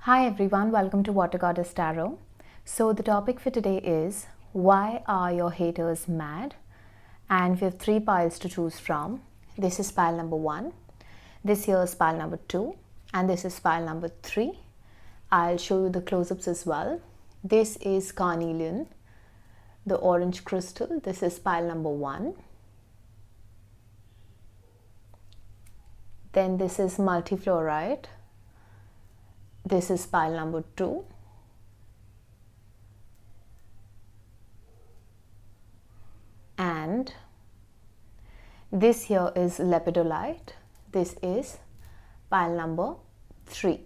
Hi everyone, welcome to watergoddesstarot. So the topic for today is, why are your haters mad? And we have 3 piles to choose from. This is pile number 1, this here is pile number 2, and this is pile number 3. I'll show you the close-ups as well. This is carnelian, the orange crystal. This is pile number 1. Then this is multifluorite. This is pile number 2. And this here is lepidolite. This is pile number 3.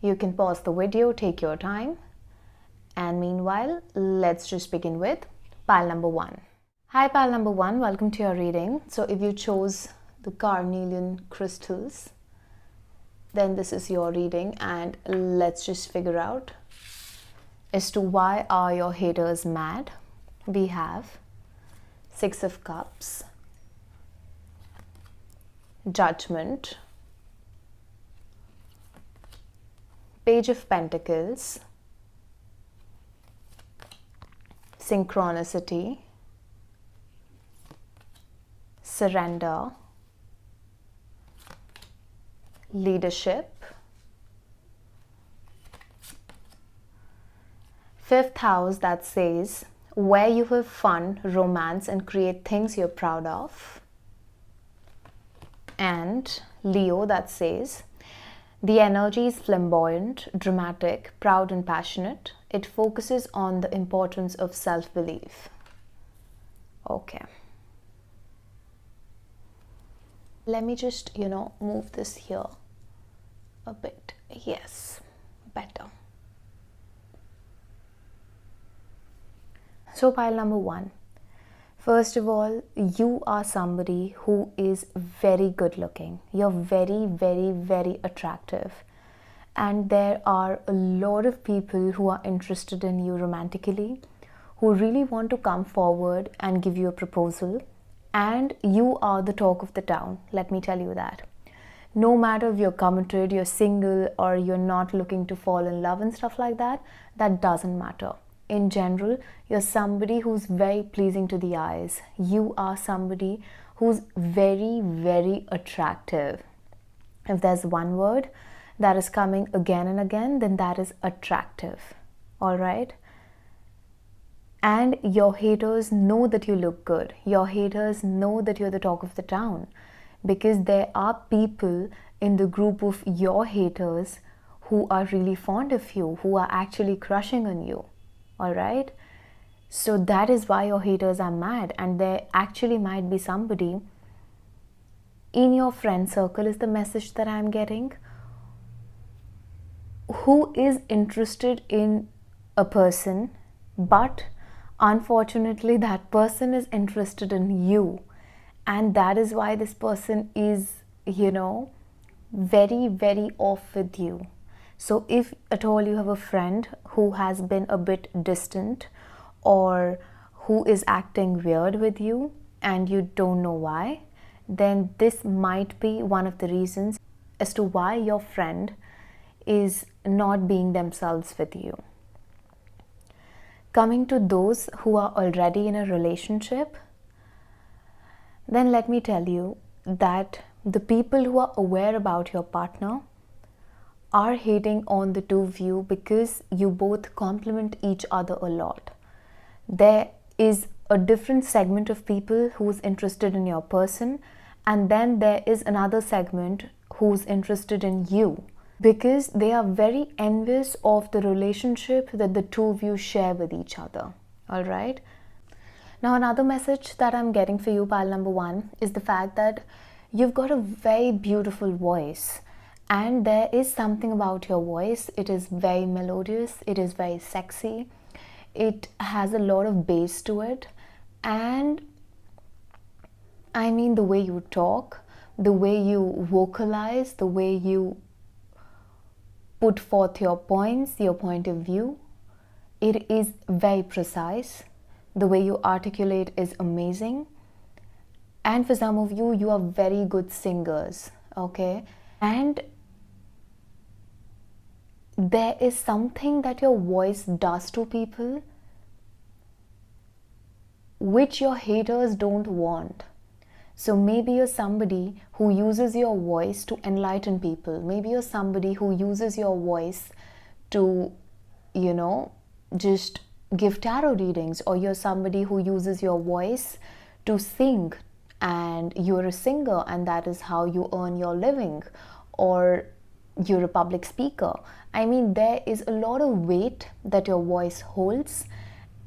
You can pause the video, take your time. And meanwhile, let's just begin with pile number 1. Hi pile number 1, welcome to your reading. So if you chose the carnelian crystals, then this is your reading, and let's just figure out as to why are your haters mad. We have 6 of Cups, Judgment, Page of Pentacles, Synchronicity, Surrender, Leadership, 5th house that says where you have fun, romance and create things you're proud of, and Leo that says the energy is flamboyant, dramatic, proud and passionate. It focuses on the importance of self-belief. Okay. Let me just, move this here a bit. Yes, better. So pile number 1. First of all, you are somebody who is very good looking. You're very, very, very attractive. And there are a lot of people who are interested in you romantically, who really want to come forward and give you a proposal. And you are the talk of the town, let me tell you that. No matter if you're committed, you're single, or you're not looking to fall in love and stuff like that, that doesn't matter. In general, you're somebody who's very pleasing to the eyes. You are somebody who's very, very attractive. If there's one word that is coming again and again, then that is attractive. All right? And your haters know that you look good. Your haters know that you're the talk of the town, because there are people in the group of your haters who are really fond of you, who are actually crushing on you. All right? So that is why your haters are mad. And there actually might be somebody in your friend circle, is the message that I'm getting, who is interested in a person, but unfortunately that person is interested in you, and that is why this person is very, very off with you. So if at all you have a friend who has been a bit distant, or who is acting weird with you and you don't know why, then this might be one of the reasons as to why your friend is not being themselves with you. Coming to those who are already in a relationship, then let me tell you that the people who are aware about your partner are hating on the two of you because you both complement each other a lot. There is a different segment of people who's interested in your person, and then there is another segment who's interested in you, because they are very envious of the relationship that the two of you share with each other. All right? Now, another message that I'm getting for you, pile number 1, is the fact that you've got a very beautiful voice. And there is something about your voice. It is very melodious. It is very sexy. It has a lot of bass to it. And I mean, the way you talk, the way you vocalize, the way you put forth your points, your point of view, it is very precise. The way you articulate is amazing. And for some of you, you are very good singers, okay? And there is something that your voice does to people which your haters don't want. So maybe you're somebody who uses your voice to enlighten people. Maybe you're somebody who uses your voice to, just give tarot readings, or you're somebody who uses your voice to sing, and you're a singer and that is how you earn your living, or you're a public speaker. I mean, there is a lot of weight that your voice holds,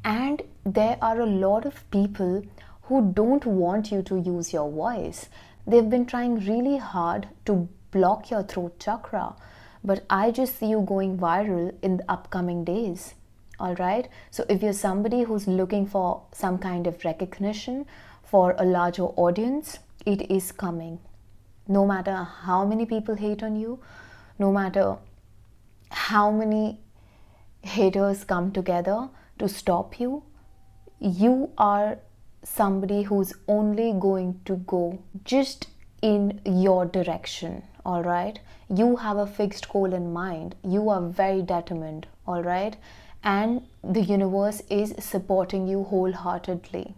and there are a lot of people who don't want you to use your voice. They've been trying really hard to block your throat chakra, but I just see you going viral in the upcoming days. All right, so if you're somebody who's looking for some kind of recognition for a larger audience, it is coming. No matter how many people hate on you, no matter how many haters come together to stop you, you are somebody who's only going to go just in your direction. All right, you have a fixed goal in mind. You are very determined. All right, and the universe is supporting you wholeheartedly.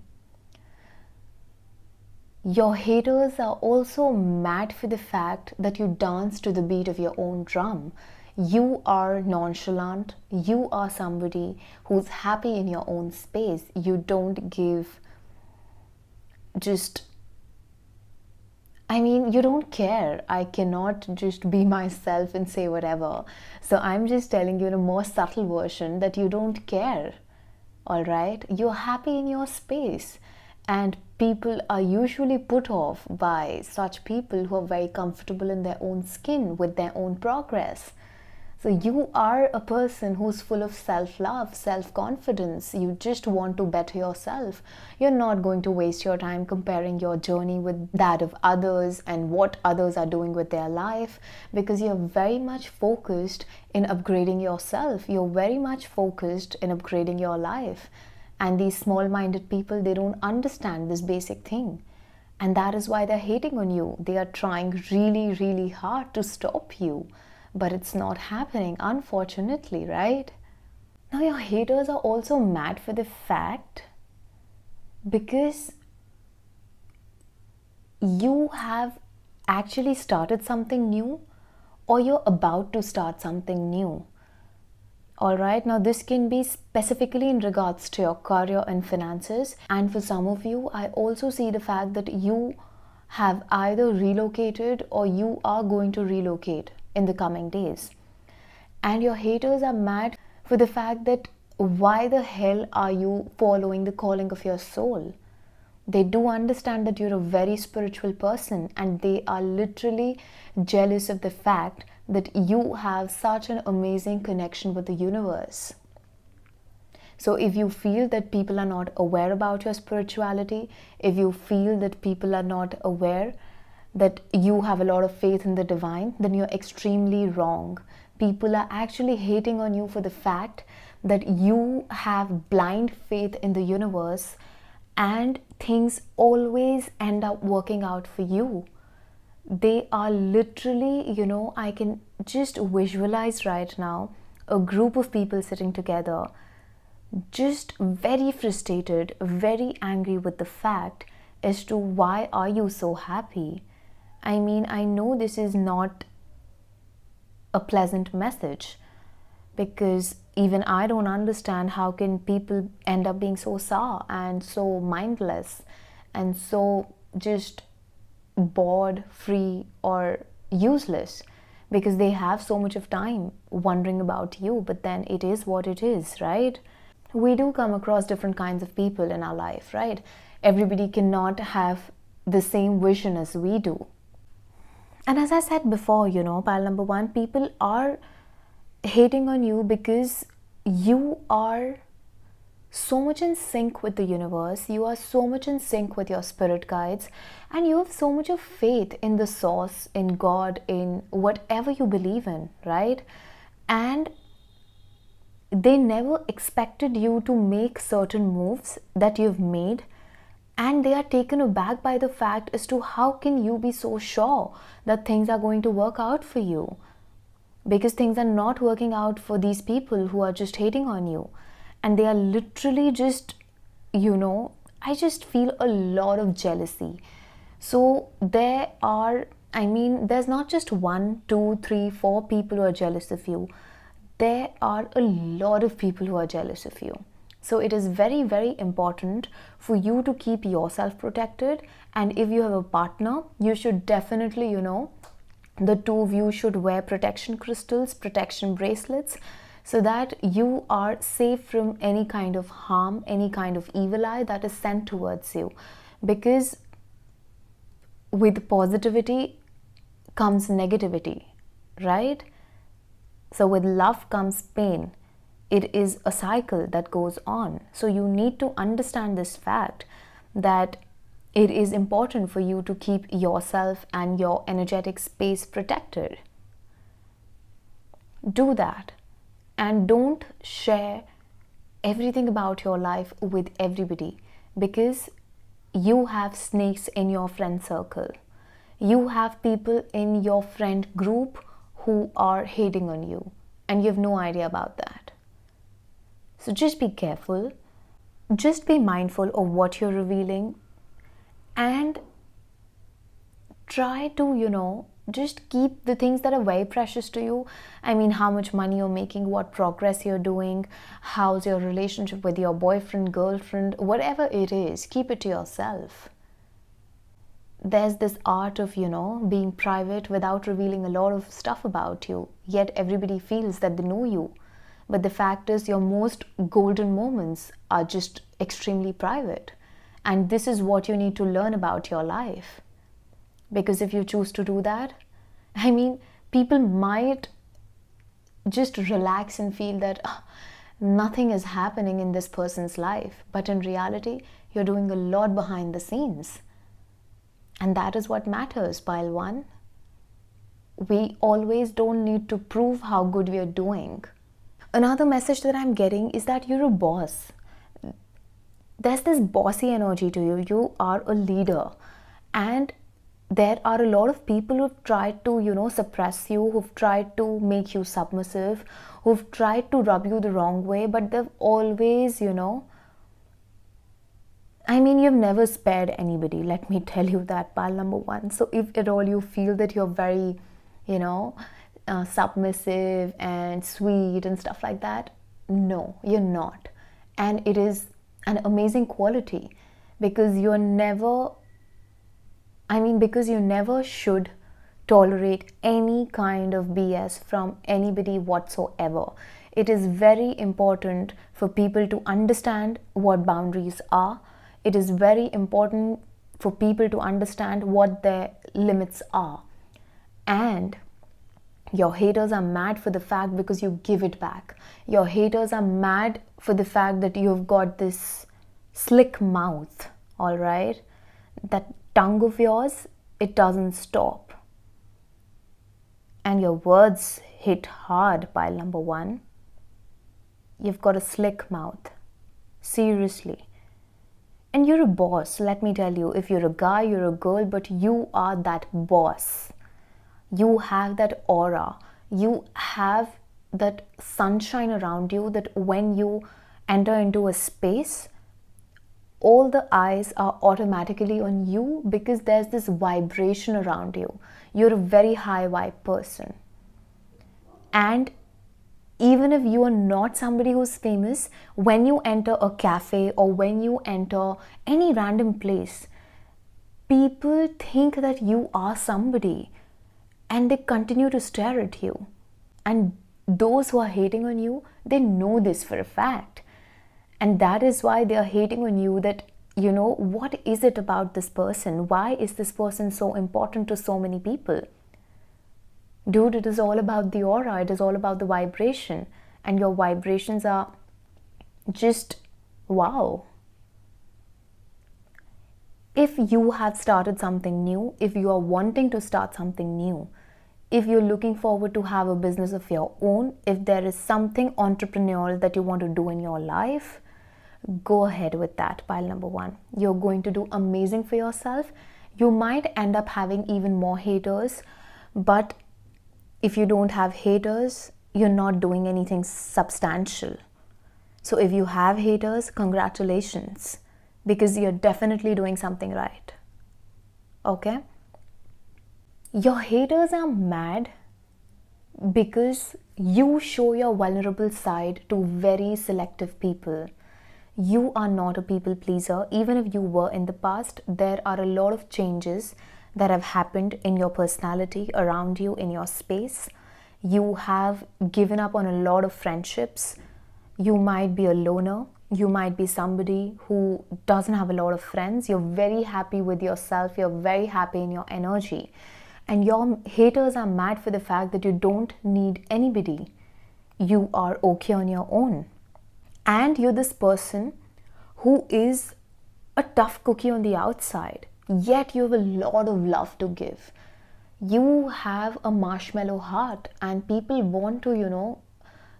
Your haters are also mad for the fact that you dance to the beat of your own drum. You are nonchalant. You are somebody who's happy in your own space. You don't give you don't care. I cannot just be myself and say whatever. So I'm just telling you in a more subtle version that you don't care. All right? You're happy in your space. And people are usually put off by such people who are very comfortable in their own skin with their own progress. So you are a person who's full of self-love, self-confidence. You just want to better yourself. You're not going to waste your time comparing your journey with that of others and what others are doing with their life, because you're very much focused in upgrading yourself. You're very much focused in upgrading your life. And these small-minded people, they don't understand this basic thing. And that is why they're hating on you. They are trying really, really hard to stop you. But it's not happening, unfortunately, right? Now, your haters are also mad for the fact because you have actually started something new, or you're about to start something new. All right, now this can be specifically in regards to your career and finances. And for some of you, I also see the fact that you have either relocated or you are going to relocate in the coming days. And your haters are mad for the fact that why the hell are you following the calling of your soul? They do understand that you're a very spiritual person, and they are literally jealous of the fact that you have such an amazing connection with the universe. So if you feel that people are not aware about your spirituality, if you feel that people are not aware that you have a lot of faith in the divine, then you're extremely wrong. People are actually hating on you for the fact that you have blind faith in the universe, and things always end up working out for you. They are literally, I can just visualize right now a group of people sitting together, just very frustrated, very angry with the fact as to why are you so happy. I mean, I know this is not a pleasant message, because even I don't understand how can people end up being so sour and so mindless and so just bored, free, or useless, because they have so much of time wondering about you. But then it is what it is, right? We do come across different kinds of people in our life, right? Everybody cannot have the same vision as we do. And as I said before, pile number one, people are hating on you because you are so much in sync with the universe, you are so much in sync with your spirit guides, and you have so much of faith in the source, in God, in whatever you believe in, right? And they never expected you to make certain moves that you've made, and they are taken aback by the fact as to how can you be so sure that things are going to work out for you. because things are not working out for these people who are just hating on you. And they are literally just, I just feel a lot of jealousy. So there's not just 1, 2, 3, 4 people who are jealous of you. There are a lot of people who are jealous of you. So it is very, very important for you to keep yourself protected. And if you have a partner, you should definitely, the two of you should wear protection crystals, protection bracelets, so that you are safe from any kind of harm, any kind of evil eye that is sent towards you. Because with positivity comes negativity, right? So with love comes pain. It is a cycle that goes on. So you need to understand this fact that it is important for you to keep yourself and your energetic space protected. Do that. And don't share everything about your life with everybody, because you have snakes in your friend circle. You have people in your friend group who are hating on you, and you have no idea about that. So just be careful. Just be mindful of what you're revealing, and try to, just keep the things that are very precious to you. I mean, how much money you're making, what progress you're doing, how's your relationship with your boyfriend, girlfriend, whatever it is, keep it to yourself. There's this art of, being private without revealing a lot of stuff about you, yet everybody feels that they know you. But the fact is, your most golden moments are just extremely private. And this is what you need to learn about your life. Because if you choose to do that, people might just relax and feel that nothing is happening in this person's life. But in reality, you're doing a lot behind the scenes. And that is what matters, pile 1. We always don't need to prove how good we are doing. Another message that I'm getting is that you're a boss. There's this bossy energy to you. You are a leader. And there are a lot of people who've tried to, suppress you, who've tried to make you submissive, who've tried to rub you the wrong way, but they've always, you've never spared anybody. Let me tell you that, pile number 1. So if at all you feel that you're very, submissive and sweet and stuff like that, no, you're not. And it is an amazing quality, because you never should tolerate any kind of BS from anybody whatsoever. It is very important for people to understand what boundaries are. It is very important for people to understand what their limits are. And your haters are mad for the fact because you give it back. Your haters are mad for the fact that you've got this slick mouth, all right? That tongue of yours, it doesn't stop. And your words hit hard, pile number 1. You've got a slick mouth. Seriously. And you're a boss, let me tell you. If you're a guy, you're a girl, but you are that boss. You have that aura. You have that sunshine around you, that when you enter into a space, all the eyes are automatically on you, because there's this vibration around you. You're a very high vibe person. And even if you are not somebody who's famous, when you enter a cafe or when you enter any random place, people think that you are somebody, and they continue to stare at you. And those who are hating on you, they know this for a fact. And that is why they are hating on you, that, what is it about this person? Why is this person so important to so many people? Dude, it is all about the aura. It is all about the vibration. And your vibrations are just wow. If you have started something new, if you are wanting to start something new, if you're looking forward to have a business of your own, if there is something entrepreneurial that you want to do in your life, go ahead with that, pile number 1. You're going to do amazing for yourself. You might end up having even more haters, but if you don't have haters, you're not doing anything substantial. So if you have haters, congratulations, because you're definitely doing something right. Okay? Your haters are mad because you show your vulnerable side to very selective people. You are not a people pleaser. Even if you were in the past, there are a lot of changes that have happened in your personality, around you, in your space. You have given up on a lot of friendships. You might be a loner. You might be somebody who doesn't have a lot of friends. You're very happy with yourself. You're very happy in your energy. And your haters are mad for the fact that you don't need anybody. You are okay on your own. And you're this person who is a tough cookie on the outside, yet you have a lot of love to give. You have a marshmallow heart, and people want to,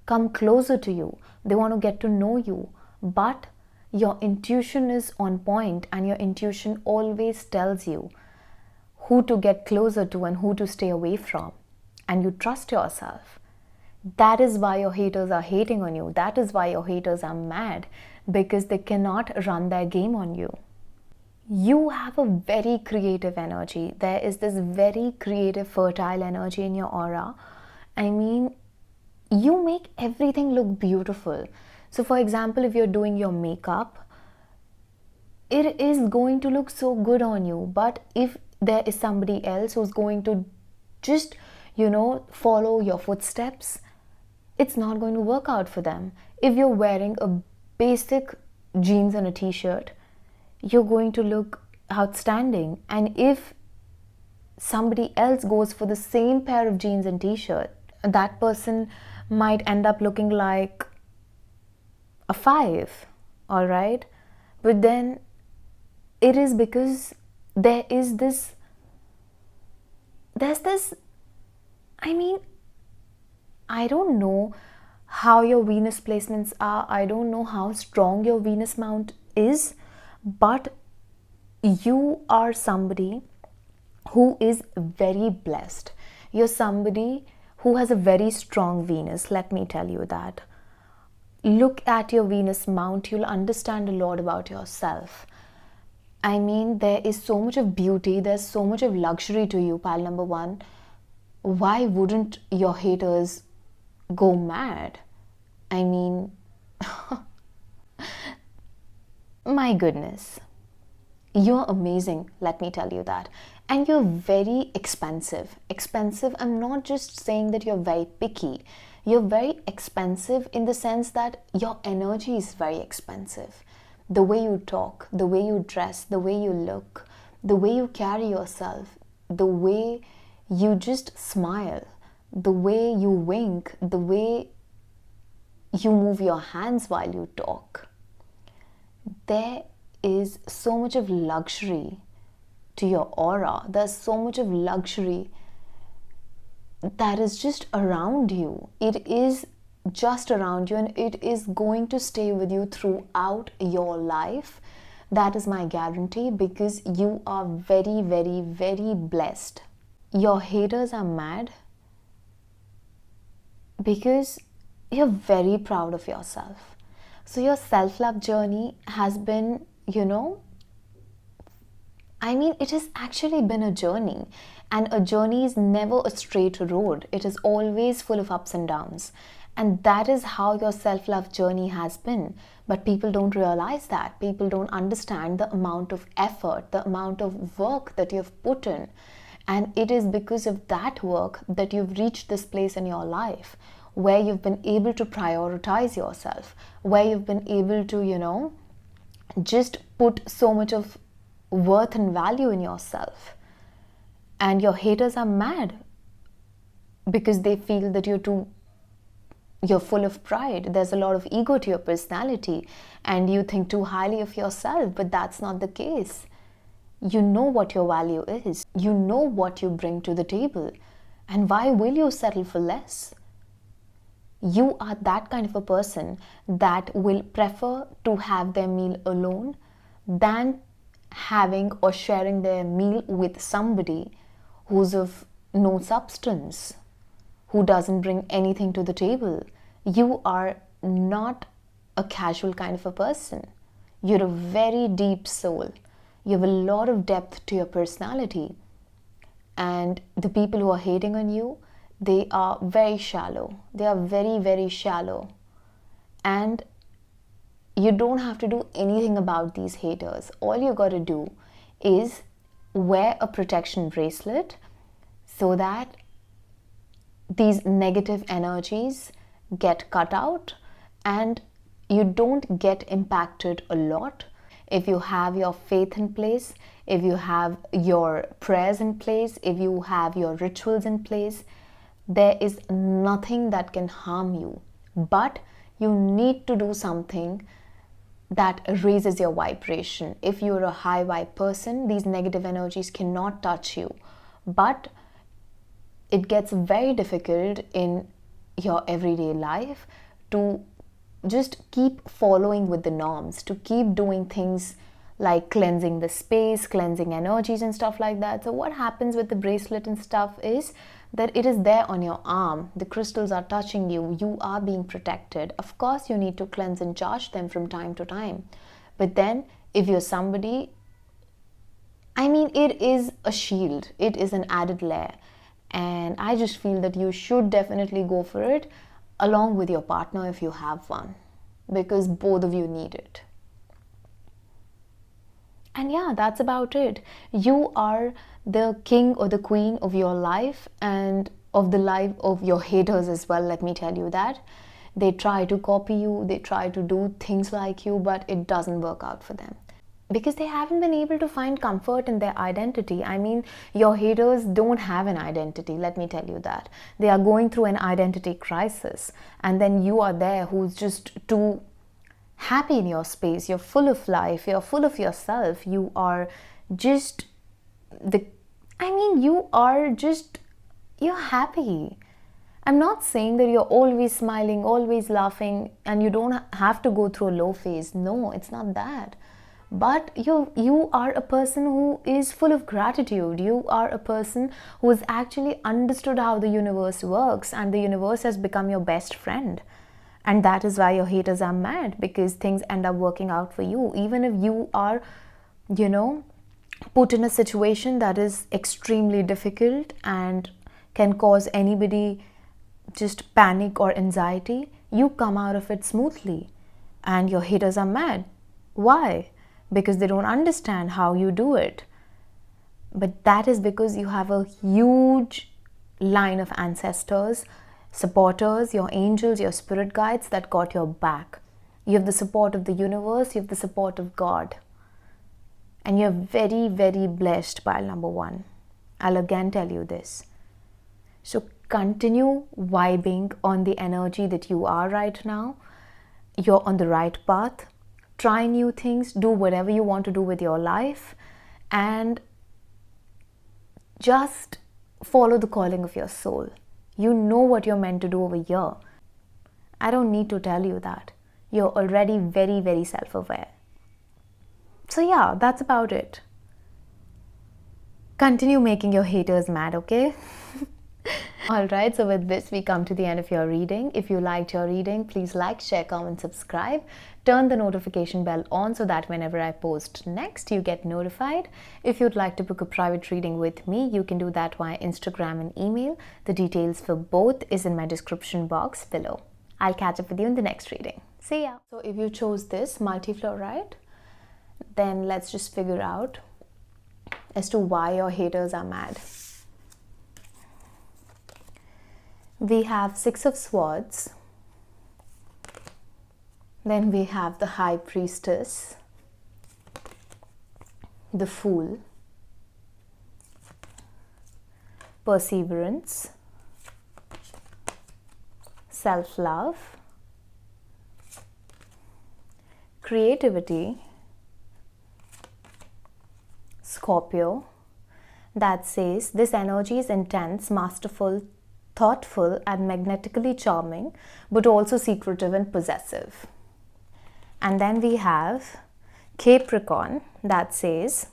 come closer to you. They want to get to know you. But your intuition is on point, and your intuition always tells you who to get closer to and who to stay away from. And you trust yourself. That is why your haters are hating on you. That is why your haters are mad, because they cannot run their game on you. You have a very creative energy. There is this very creative, fertile energy in your aura. I mean, you make everything look beautiful. So for example, if you're doing your makeup, it is going to look so good on you. But if there is somebody else who's going to just, follow your footsteps, it's not going to work out for them. If you're wearing a basic jeans and a t-shirt, you're going to look outstanding. And if somebody else goes for the same pair of jeans and t-shirt, that person might end up looking like a 5, all right? But then it is because there's this, I don't know how your Venus placements are. I don't know how strong your Venus mount is, but you are somebody who is very blessed. You're somebody who has a very strong Venus, let me tell you that. Look at your Venus mount, you'll understand a lot about yourself. I mean, there is so much of beauty, there's so much of luxury to you, pal number one. Why wouldn't your haters go mad? I mean, my goodness. You're amazing, let me tell you that. And you're very expensive. Expensive, I'm not just saying that you're very picky. You're very expensive in the sense that your energy is very expensive. The way you talk, the way you dress, the way you look, the way you carry yourself, the way you just smile, the way you wink, the way you move your hands while you talk. There is so much of luxury to your aura. There's so much of luxury that is just around you. It is just around you, and it is going to stay with you throughout your life. That is my guarantee, because you are very, very, very blessed. Your haters are mad because you're very proud of yourself. So your self-love journey has been, it has actually been a journey, and a journey is never a straight road. It is always full of ups and downs. And that is how your self-love journey has been. But people don't realize that. People don't understand the amount of effort, the amount of work that you've put in. And it is because of that work that you've reached this place in your life where you've been able to prioritize yourself, where you've been able to, just put so much of worth and value in yourself. And your haters are mad because they feel that you're full of pride. There's a lot of ego to your personality, and you think too highly of yourself, but that's not the case. You know what your value is. You know what you bring to the table. And why will you settle for less? You are that kind of a person that will prefer to have their meal alone than having or sharing their meal with somebody who's of no substance. who doesn't bring anything to the table. You are not a casual kind of a person. You're a very deep soul. You have a lot of depth to your personality. And the people who are hating on you, they are very shallow. They are very, very shallow. And you don't have to do anything about these haters. All you got to do is wear a protection bracelet so that these negative energies get cut out and you don't get impacted a lot. If you have your faith in place, if you have your prayers in place, if you have your rituals in place, there is nothing that can harm you. But you need to do something that raises your vibration. If you're a high vibe person, these negative energies cannot touch you. But it gets very difficult in your everyday life to just keep following with the norms, to keep doing things like cleansing the space, cleansing energies and stuff like that. So what happens with the bracelet and stuff is that it is there on your arm. The crystals are touching you. You are being protected. Of course, you need to cleanse and charge them from time to time. But then if you're somebody, it is a shield. It is an added layer. And I just feel that you should definitely go for it along with your partner if you have one, because both of you need it. And yeah, that's about it. You are the king or the queen of your life and of the life of your haters as well, let me tell you that. They try to copy you, they try to do things like you, but it doesn't work out for them. Because they haven't been able to find comfort in their identity. Your haters don't have an identity, let me tell you that. They are going through an identity crisis. And then you are there who's just too happy in your space. You're full of life. You're full of yourself. You are just you're happy. I'm not saying that you're always smiling, always laughing, and you don't have to go through a low phase. No, it's not that. But you are a person who is full of gratitude. You are a person who has actually understood how the universe works, and the universe has become your best friend. And that is why your haters are mad, because things end up working out for you. Even if you are, put in a situation that is extremely difficult and can cause anybody just panic or anxiety, you come out of it smoothly. And your haters are mad. Why? Because they don't understand how you do it. But that is because you have a huge line of ancestors, supporters, your angels, your spirit guides that got your back. You have the support of the universe, you have the support of God. And you're very, very blessed, pile number one. I'll again tell you this. So continue vibing on the energy that you are right now. You're on the right path. Try new things, do whatever you want to do with your life, and just follow the calling of your soul. You know what you're meant to do over here. I don't need to tell you that. You're already very, very self-aware. So yeah, that's about it. Continue making your haters mad, okay? Alright, so with this we come to the end of your reading. If you liked your reading, please like, share, comment, subscribe. Turn the notification bell on so that whenever I post next, you get notified. If you'd like to book a private reading with me, you can do that via Instagram and email. The details for both is in my description box below. I'll catch up with you in the next reading. See ya! So if you chose this multifluoride, then let's just figure out as to why your haters are mad. We have Six of Swords. Then we have the High Priestess, the Fool, Perseverance, Self-Love, Creativity, Scorpio. That says this energy is intense, masterful, thoughtful and magnetically charming, but also secretive and possessive. And then we have Capricorn, that says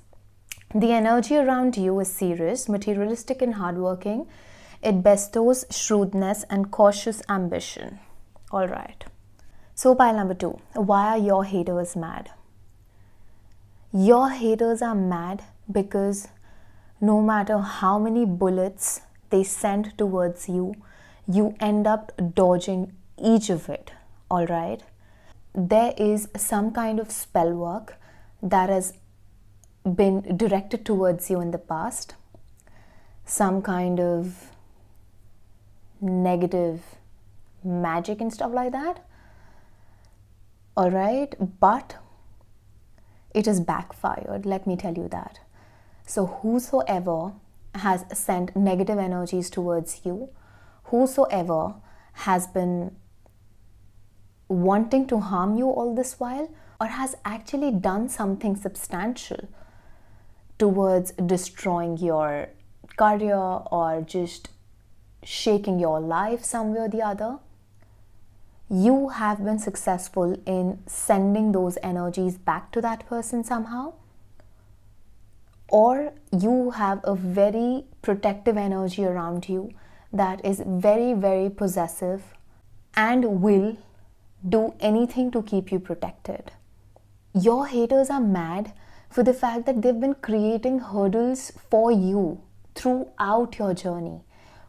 the energy around you is serious, materialistic and hardworking. It bestows shrewdness and cautious ambition. Alright. So pile number 2. Why are your haters mad? Your haters are mad because no matter how many bullets they send towards you, you end up dodging each of it. Alright. There is some kind of spell work that has been directed towards you in the past. Some kind of negative magic and stuff like that. Alright. But it has backfired, let me tell you that. So whosoever has sent negative energies towards you, whosoever has been wanting to harm you all this while, or has actually done something substantial towards destroying your career or just shaking your life some way or the other, you have been successful in sending those energies back to that person somehow, or you have a very protective energy around you that is very, very possessive and will do anything to keep you protected. Your haters are mad for the fact that they've been creating hurdles for you throughout your journey,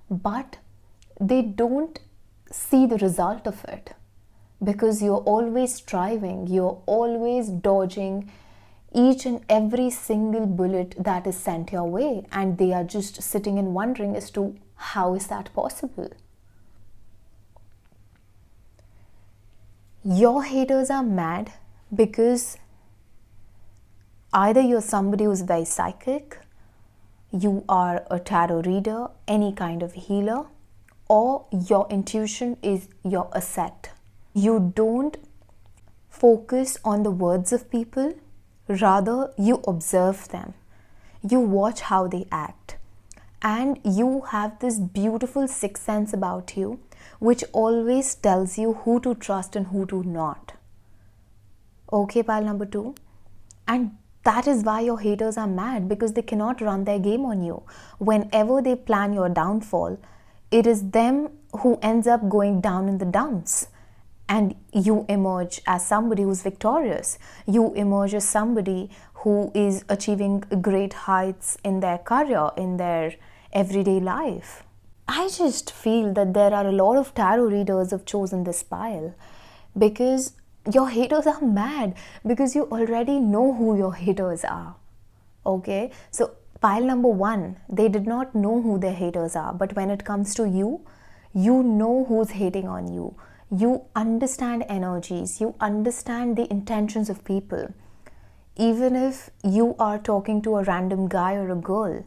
but they don't see the result of it because you're always striving, you're always dodging each and every single bullet that is sent your way, and they are just sitting and wondering as to how is that possible. Your haters are mad because either you're somebody who's very psychic, you are a tarot reader, any kind of healer, or your intuition is your asset. You don't focus on the words of people, rather you observe them. You watch how they act, and you have this beautiful sixth sense about you which always tells you who to trust and who to not. Okay, pile number 2. And that is why your haters are mad, because they cannot run their game on you. Whenever they plan your downfall, it is them who ends up going down in the dumps. And you emerge as somebody who's victorious. You emerge as somebody who is achieving great heights in their career, in their everyday life. I just feel that there are a lot of tarot readers who have chosen this pile because your haters are mad, because you already know who your haters are. Okay, so pile number 1, they did not know who their haters are, but when it comes to you, you know who's hating on you. You understand energies, you understand the intentions of people. Even if you are talking to a random guy or a girl,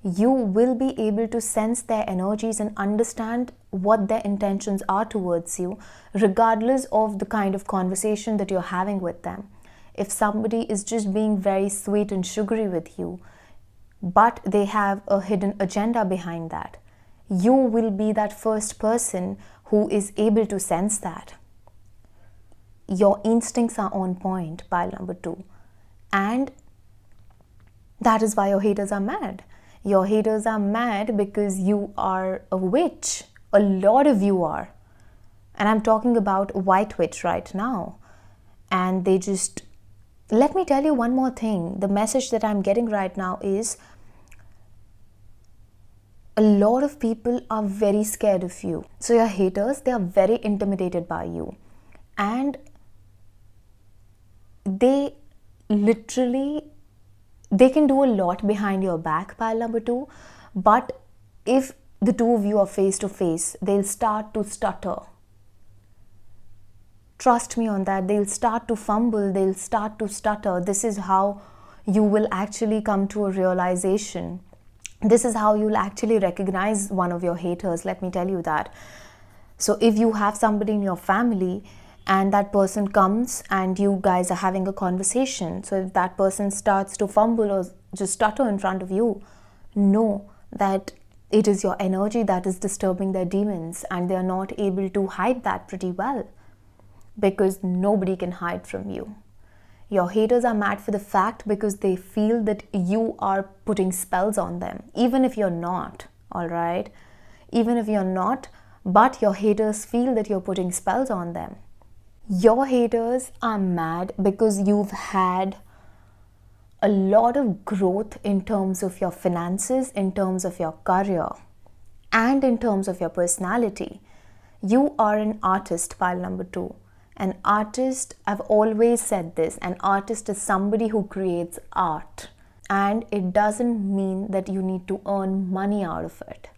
you will be able to sense their energies and understand what their intentions are towards you, regardless of the kind of conversation that you're having with them. If somebody is just being very sweet and sugary with you, but they have a hidden agenda behind that, you will be that first person who is able to sense that. Your instincts are on point, pile number 2. And that is why your haters are mad. Your haters are mad because you are a witch. A lot of you are. And I'm talking about white witch right now. And they just... Let me tell you one more thing. The message that I'm getting right now is a lot of people are very scared of you. So your haters, they are very intimidated by you. And they literally... They can do a lot behind your back, pile number 2, but if the two of you are face to face, they'll start to stutter. Trust me on that. They'll start to fumble, they'll start to stutter. This is how you will actually come to a realization. This is how you'll actually recognize one of your haters, let me tell you that. So if you have somebody in your family and that person comes and you guys are having a conversation, so if that person starts to fumble or just stutter in front of you, know that it is your energy that is disturbing their demons, and they are not able to hide that pretty well, because nobody can hide from you. Your haters are mad for the fact because they feel that you are putting spells on them, even if you're not, alright? even if you're not, but your haters feel that you're putting spells on them. Your haters are mad because you've had a lot of growth in terms of your finances, in terms of your career, and in terms of your personality. You are an artist, pile number 2. An artist, I've always said this, an artist is somebody who creates art. And it doesn't mean that you need to earn money out of it.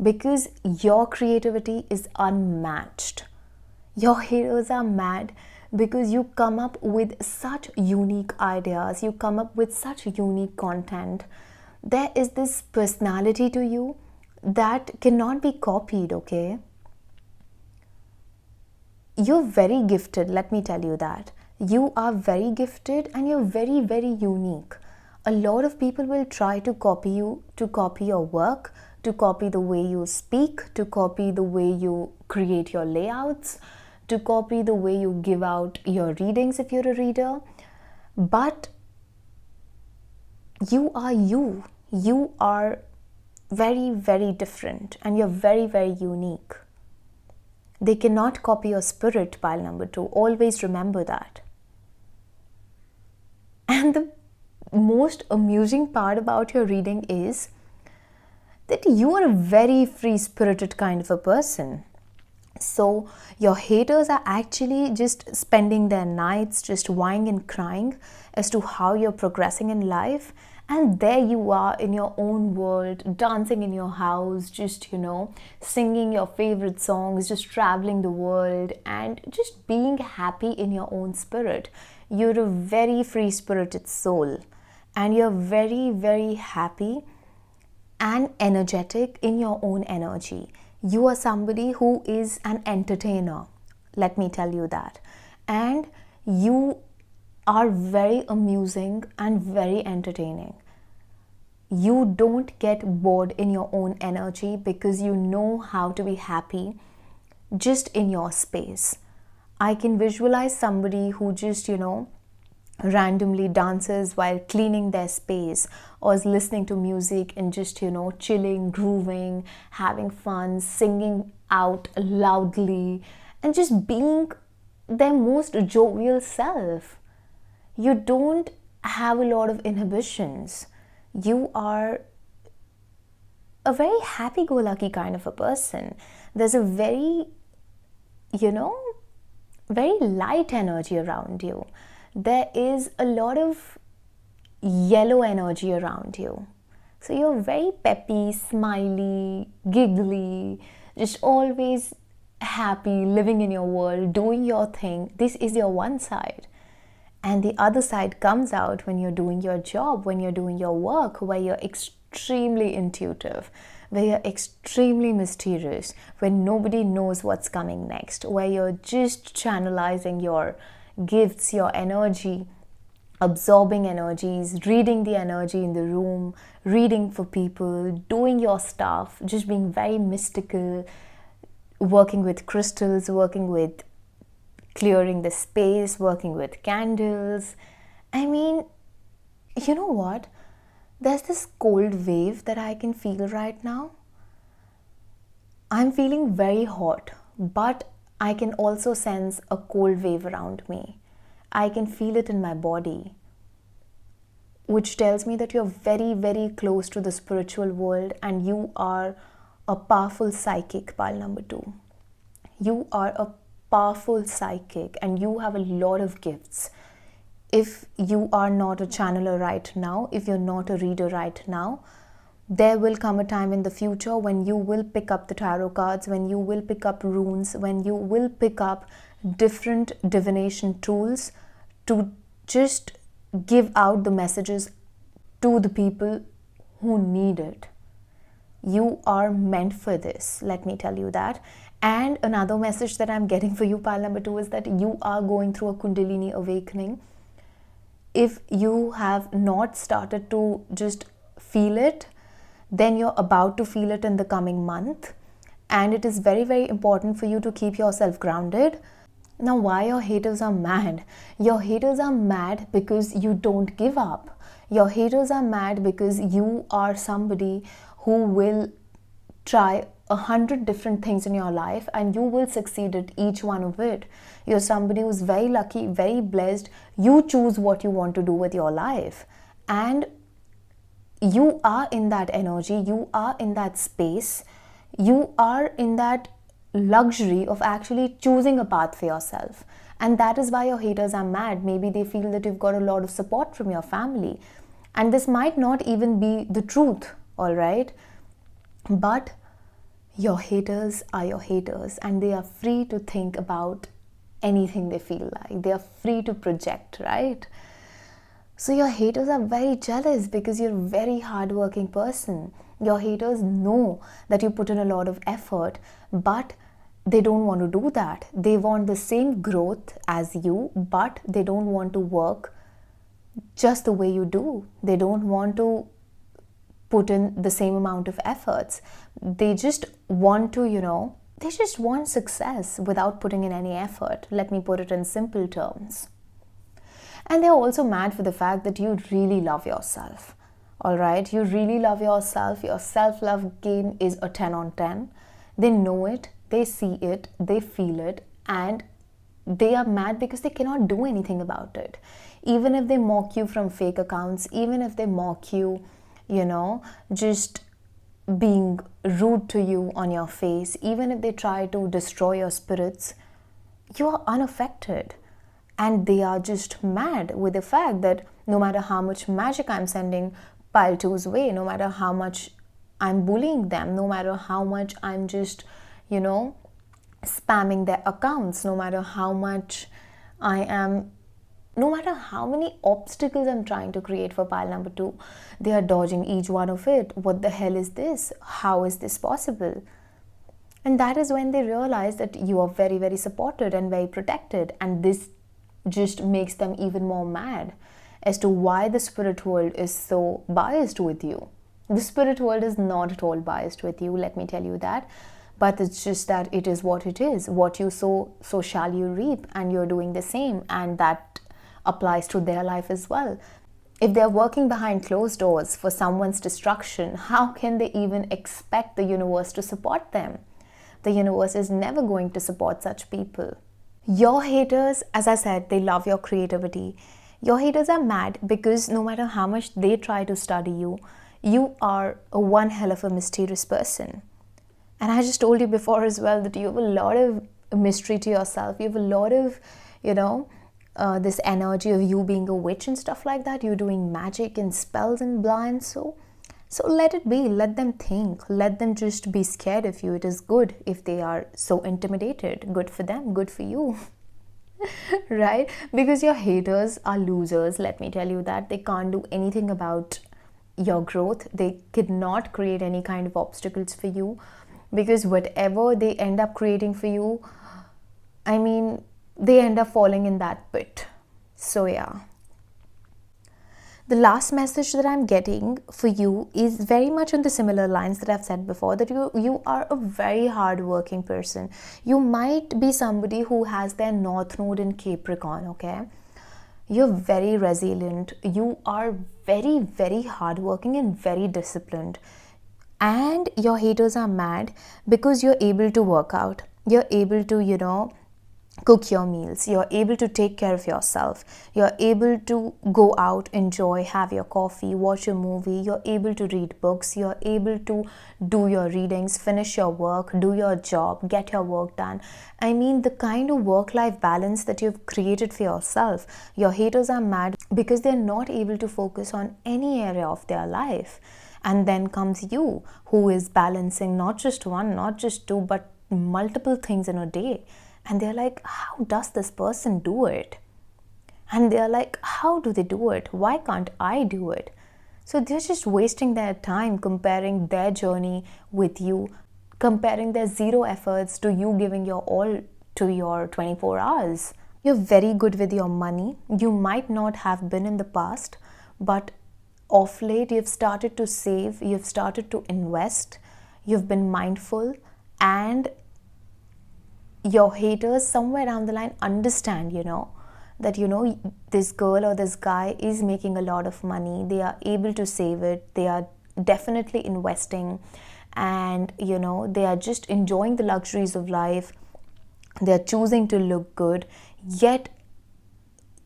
Because your creativity is unmatched. Your haters are mad because you come up with such unique ideas, you come up with such unique content. There is this personality to you that cannot be copied, okay? You're very gifted, let me tell you that. You are very gifted and you're very, very unique. A lot of people will try to copy you, to copy your work, to copy the way you speak, to copy the way you create your layouts, to copy the way you give out your readings if you're a reader. But you are you. You are very, very different and you're very, very unique. They cannot copy your spirit, pile number 2. Always remember that. And the most amusing part about your reading is that you are a very free-spirited kind of a person. So your haters are actually just spending their nights just whining and crying as to how you're progressing in life. And there you are in your own world, dancing in your house, just, singing your favorite songs, just traveling the world and just being happy in your own spirit. You're a very free-spirited soul and you're very, very happy and energetic in your own energy. You are somebody who is an entertainer, let me tell you that. And you are very amusing and very entertaining. You don't get bored in your own energy because you know how to be happy just in your space. I can visualize somebody who just, randomly dances while cleaning their space or is listening to music and just, chilling, grooving, having fun, singing out loudly and just being their most jovial self. You don't have a lot of inhibitions. You are a very happy-go-lucky kind of a person. There's a very, very light energy around you. There is a lot of yellow energy around you. So you're very peppy, smiley, giggly, just always happy, living in your world, doing your thing. This is your one side. And the other side comes out when you're doing your job, when you're doing your work, where you're extremely intuitive, where you're extremely mysterious, where nobody knows what's coming next, where you're just channelizing your gifts, your energy, absorbing energies, reading the energy in the room, reading for people, doing your stuff, just being very mystical, working with crystals, working with clearing the space, working with candles. I mean, you know what? There's this cold wave that I can feel right now. I'm feeling very hot, but I can also sense a cold wave around me. I can feel it in my body, which tells me that you're very, very close to the spiritual world and you are a powerful psychic, pile number 2. You are a powerful psychic and you have a lot of gifts. If you are not a channeler right now, if you're not a reader right now, there will come a time in the future when you will pick up the tarot cards, when you will pick up runes, when you will pick up different divination tools to just give out the messages to the people who need it. You are meant for this, let me tell you that. And another message that I'm getting for you, pile number 2, is that you are going through a Kundalini awakening. If you have not started to just feel it, then you're about to feel it in the coming month. And it is very, very important for you to keep yourself grounded. Now, why your haters are mad? Your haters are mad because you don't give up. Your haters are mad because you are somebody who will try 100 different things in your life and you will succeed at each one of it. You're somebody who's very lucky, very blessed. You choose what you want to do with your life, and you are in that energy, you are in that space, you are in that luxury of actually choosing a path for yourself. And that is why your haters are mad. Maybe they feel that you've got a lot of support from your family, and this might not even be the truth, all right? But your haters are your haters, and they are free to think about anything they feel like. They are free to project, right? So your haters are very jealous because you're a very hardworking person. Your haters know that you put in a lot of effort, but they don't want to do that. They want the same growth as you, but they don't want to work just the way you do. They don't want to put in the same amount of efforts. They just want to, they just want success without putting in any effort. Let me put it in simple terms. And they're also mad for the fact that you really love yourself. All right, you really love yourself. Your self-love game is a 10 on 10. They know it, they see it, they feel it, and they are mad because they cannot do anything about it. Even if they mock you from fake accounts, even if they mock you, just being rude to you on your face, even if they try to destroy your spirits, you are unaffected. And they are just mad with the fact that no matter how much magic I'm sending pile two's way, no matter how much I'm bullying them, no matter how much I'm just, spamming their accounts, no matter how much no matter how many obstacles I'm trying to create for pile number 2, they are dodging each one of it. What the hell is this? How is this possible? And that is when they realize that you are very, very supported and very protected. And this just makes them even more mad as to why the spirit world is so biased with you. The spirit world is not at all biased with you, let me tell you that. But it's just that it is what it is. What you sow, so shall you reap. And you're doing the same. And that applies to their life as well. If they're working behind closed doors for someone's destruction, how can they even expect the universe to support them? The universe is never going to support such people. Your haters, as I said, they love your creativity. Your haters are mad because no matter how much they try to study you, you are one hell of a mysterious person. And I just told you before as well that you have a lot of mystery to yourself. You have a lot of, this energy of you being a witch and stuff like that. You're doing magic and spells and blah and so. So let it be. Let them think. Let them just be scared of you. It is good if they are so intimidated. Good for them. Good for you. Right? Because your haters are losers. Let me tell you that. They can't do anything about your growth. They cannot create any kind of obstacles for you. Because whatever they end up creating for you, they end up falling in that pit. So yeah. The last message that I'm getting for you is very much on the similar lines that I've said before, that you are a very hardworking person. You might be somebody who has their North Node in Capricorn, okay? You're very resilient. You are very, very hardworking and very disciplined. And your haters are mad because you're able to work out. You're able to, cook your meals. You're able to take care of yourself. You're able to go out, enjoy, have your coffee, watch a movie. You're able to read books. You're able to do your readings, finish your work, do your job, get your work done. The kind of work-life balance that you've created for yourself. Your haters are mad because they're not able to focus on any area of their life. And then comes you, who is balancing not just one, not just two, but multiple things in a day. And they're like, how does this person do it? And they're like, how do they do it? Why can't I do it? So they're just wasting their time comparing their journey with you, comparing their zero efforts to you giving your all to your 24 hours. You're very good with your money. You might not have been in the past, but of late you've started to save, you've started to invest, you've been mindful, and your haters somewhere down the line understand, that this girl or this guy is making a lot of money. They are able to save it. They are definitely investing, and they are just enjoying the luxuries of life. They are choosing to look good, yet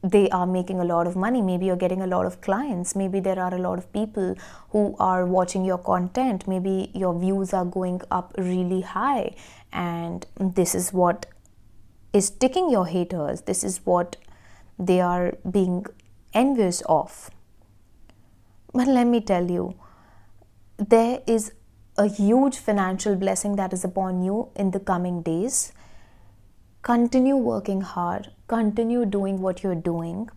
they are making a lot of money. Maybe you're getting a lot of clients. Maybe there are a lot of people who are watching your content. Maybe your views are going up really high, and this is what is ticking your haters. This is what they are being envious of. But let me tell you, there is a huge financial blessing that is upon you in the coming days. Continue working hard, continue doing what you're doing,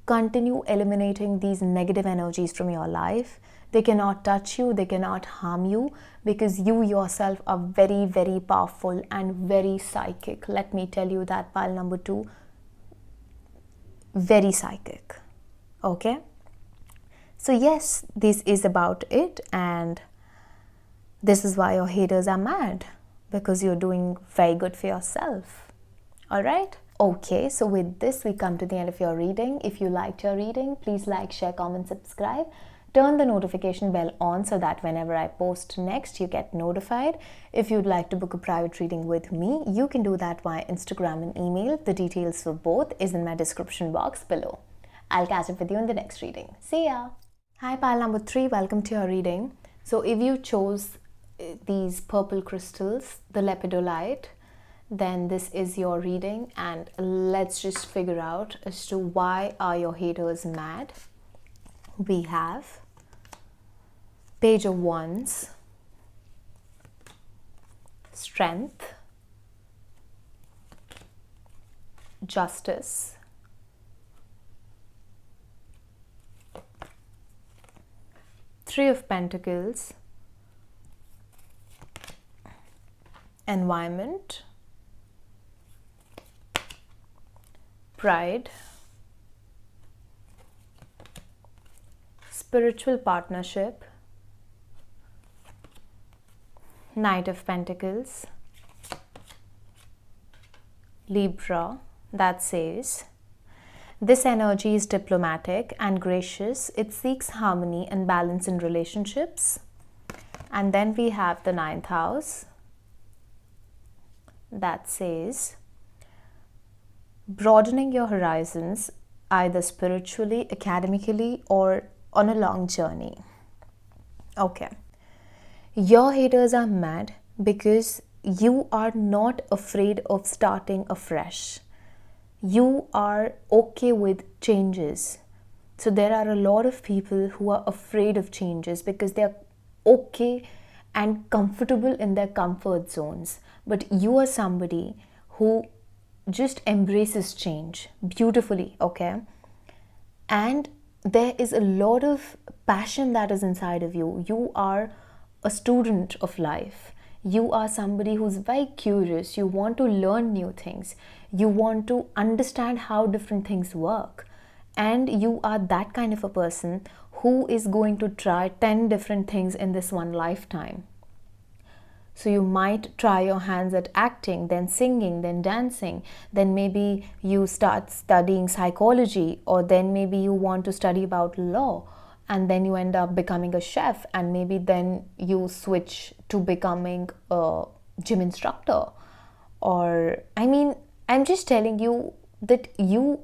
continue eliminating these negative energies from your life. They cannot touch you, they cannot harm you, because you yourself are very, very powerful and very psychic. Let me tell you that, pile number 2, very psychic. Okay? So yes, this is about it, and this is why your haters are mad, because you're doing very good for yourself. Alright? Okay, so with this we come to the end of your reading. If you liked your reading, please like, share, comment, subscribe. Turn the notification bell on so that whenever I post next, you get notified. If you'd like to book a private reading with me, you can do that via Instagram and email. The details for both is in my description box below. I'll catch up with you in the next reading. See ya! Hi, pile number 3, welcome to your reading. So if you chose these purple crystals, the lepidolite, then this is your reading, and let's just figure out as to why are your haters mad. We have Page of Wands, Strength, Justice, Three of Pentacles, Environment, Pride, Spiritual Partnership, Knight of Pentacles, Libra, that says, this energy is diplomatic and gracious. It seeks harmony and balance in relationships. And then we have the 9th house, that says, broadening your horizons, either spiritually, academically, or on a long journey. Okay. Your haters are mad because you are not afraid of starting afresh. You are okay with changes. So there are a lot of people who are afraid of changes because they are okay and comfortable in their comfort zones. But you are somebody who just embraces change beautifully, okay? And there is a lot of passion that is inside of you. You are a student of life. You are somebody who's very curious. You want to learn new things. You want to understand how different things work. And you are that kind of a person who is going to try 10 different things in this one lifetime. So you might try your hands at acting, then singing, then dancing, then maybe you start studying psychology, or then maybe you want to study about law, and then you end up becoming a chef, and maybe then you switch to becoming a gym instructor. Or, I mean, I'm just telling you that you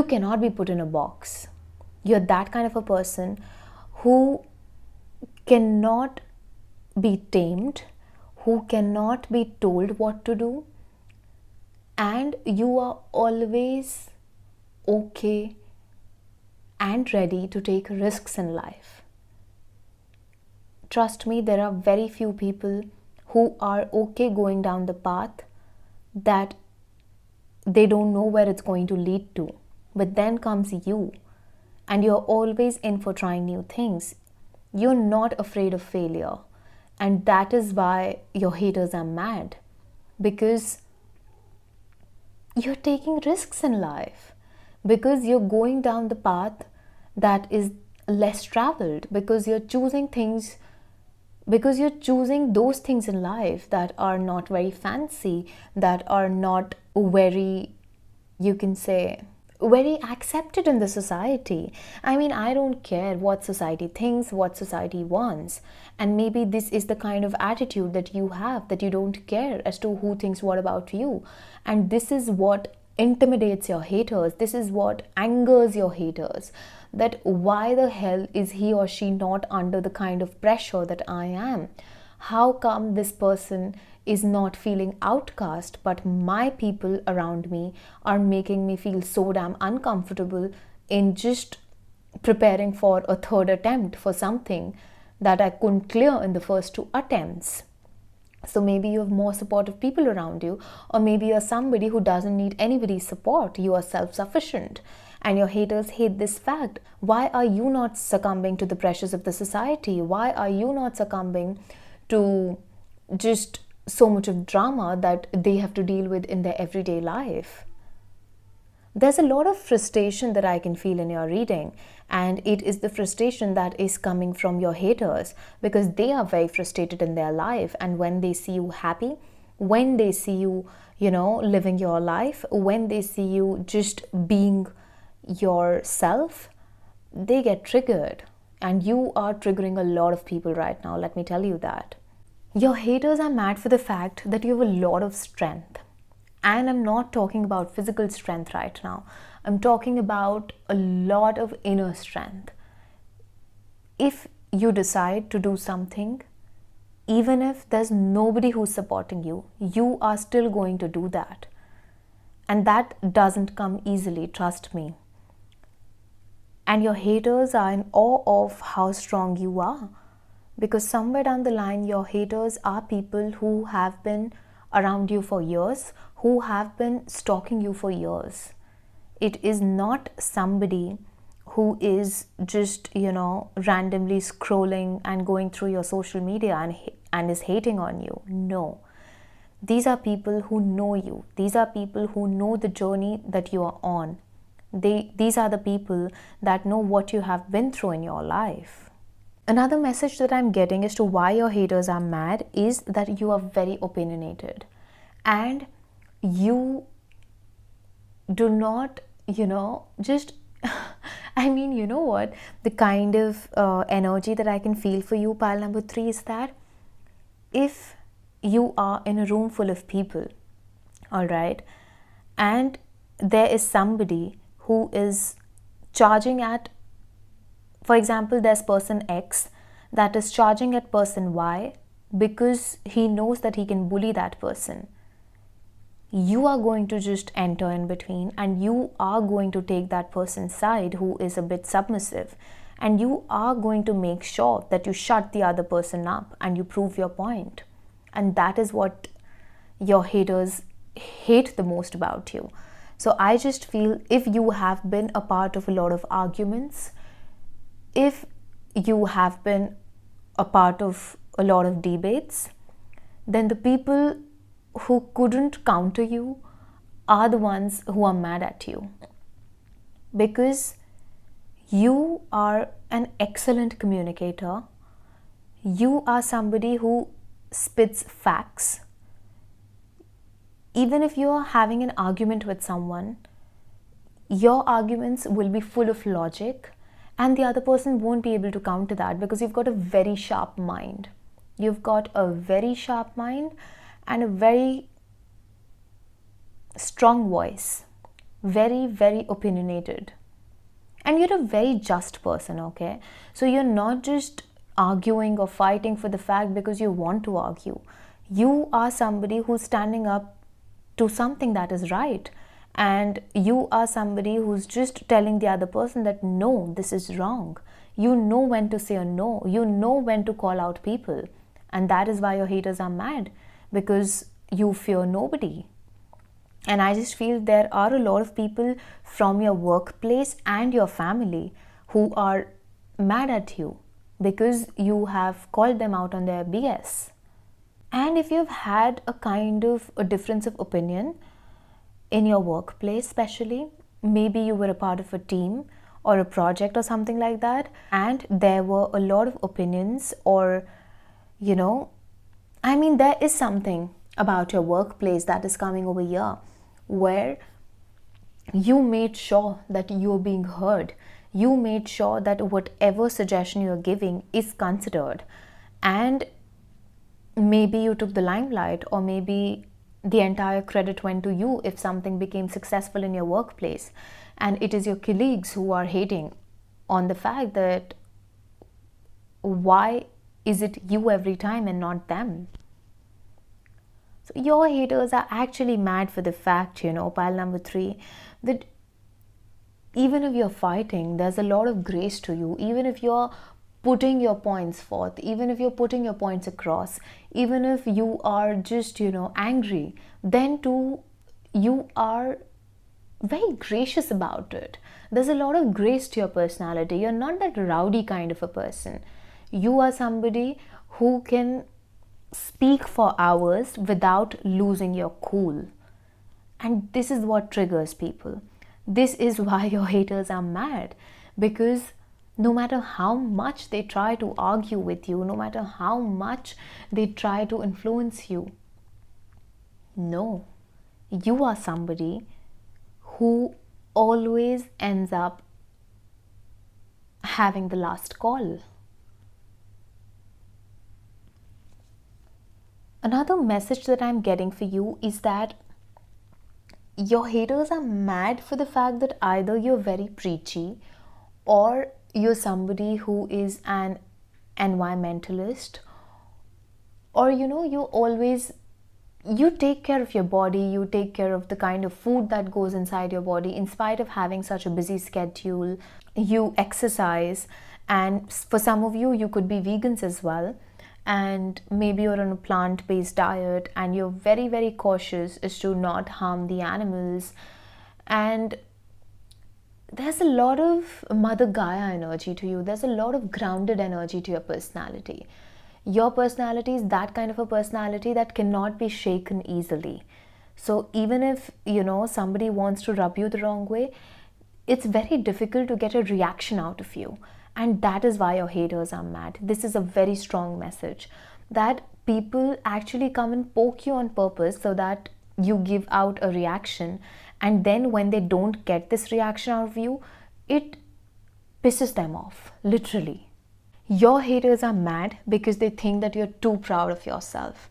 cannot be put in a box. You're that kind of a person who cannot be tamed, who cannot be told what to do, and you are always okay and ready to take risks in life. Trust me, there are very few people who are okay going down the path that they don't know where it's going to lead to. But then comes you, and you're always in for trying new things. You're not afraid of failure. And that is why your haters are mad, because you're taking risks in life, because you're going down the path that is less traveled, because you're choosing those things in life that are not very fancy, that are not very, you can say, very accepted in the society. I mean, I don't care what society thinks, what society wants. And maybe this is the kind of attitude that you have, that you don't care as to who thinks what about you. And this is what intimidates your haters. This is what angers your haters. That why the hell is he or she not under the kind of pressure that I am? How come this person is not feeling outcast, but my people around me are making me feel so damn uncomfortable in just preparing for a third attempt for something that I couldn't clear in the first two attempts? So maybe you have more supportive people around you, or maybe you're somebody who doesn't need anybody's support. You are self-sufficient, and your haters hate this fact. Why are you not succumbing to the pressures of the society? Why are you not succumbing to just so much of drama that they have to deal with in their everyday life? There's a lot of frustration that I can feel in your reading, and it is the frustration that is coming from your haters, because they are very frustrated in their life, and when they see you happy, when they see you, living your life, when they see you just being yourself, they get triggered. And you are triggering a lot of people right now, let me tell you that. Your haters are mad for the fact that you have a lot of strength. And I'm not talking about physical strength right now. I'm talking about a lot of inner strength. If you decide to do something, even if there's nobody who's supporting you, you are still going to do that. And that doesn't come easily, trust me. And your haters are in awe of how strong you are. Because somewhere down the line, your haters are people who have been around you for years, who have been stalking you for years. It is not somebody who is just, randomly scrolling and going through your social media and is hating on you. No. These are people who know you. These are people who know the journey that you are on. These are the people that know what you have been through in your life. Another message that I'm getting as to why your haters are mad is that you are very opinionated. And you do not, just, I mean, you know what? The kind of energy that I can feel for you, pile number 3, is that if you are in a room full of people, all right, and there is somebody who is charging at, for example, there's person X that is charging at person Y because he knows that he can bully that person. You are going to just enter in between, and you are going to take that person's side who is a bit submissive, and you are going to make sure that you shut the other person up and you prove your point. And that is what your haters hate the most about you. So I just feel, if you have been a part of a lot of arguments, if you have been a part of a lot of debates, then the people who couldn't counter you are the ones who are mad at you, because you are an excellent communicator. You are somebody who spits facts. Even if you are having an argument with someone, your arguments will be full of logic, and the other person won't be able to counter that, because you've got a very sharp mind. You've got a very sharp mind and a very strong voice. Very, very opinionated. And you're a very just person, okay? So you're not just arguing or fighting for the fact because you want to argue. You are somebody who's standing up to something that is right. And you are somebody who's just telling the other person that no, this is wrong. You know when to say a no. You know when to call out people. And that is why your haters are mad, because you fear nobody. And I just feel there are a lot of people from your workplace and your family who are mad at you because you have called them out on their BS. And if you've had a kind of a difference of opinion in your workplace, especially, maybe you were a part of a team or a project or something like that, and there were a lot of opinions, or there is something about your workplace that is coming over here where You made sure that you're being heard. You made sure that whatever suggestion you're giving is considered. And maybe you took the limelight, or maybe the entire credit went to you if something became successful in your workplace, and it is your colleagues who are hating on the fact that why is it you every time and not them. So your haters are actually mad for the fact, pile number 3, that even if you're fighting, there's a lot of grace to you. Even if you're putting your points forth, even if you're putting your points across, even if you are just, angry, then too, you are very gracious about it. There's a lot of grace to your personality. You're not that rowdy kind of a person. You are somebody who can speak for hours without losing your cool. And this is what triggers people. This is why your haters are mad, because no matter how much they try to argue with you, no matter how much they try to influence you, no, you are somebody who always ends up having the last call. Another message that I'm getting for you is that your haters are mad for the fact that either you're very preachy, or you're somebody who is an environmentalist, or you take care of your body, you take care of the kind of food that goes inside your body in spite of having such a busy schedule. You exercise, and for some of you could be vegans as well, and maybe you're on a plant-based diet and you're very, very cautious as to not harm the animals. And there's a lot of Mother Gaia energy to you. There's a lot of grounded energy to your personality. Your personality is that kind of a personality that cannot be shaken easily. So even if, somebody wants to rub you the wrong way, it's very difficult to get a reaction out of you. And that is why your haters are mad. This is a very strong message, that people actually come and poke you on purpose so that you give out a reaction. And then when they don't get this reaction out of you, it pisses them off, literally. Your haters are mad because they think that you're too proud of yourself,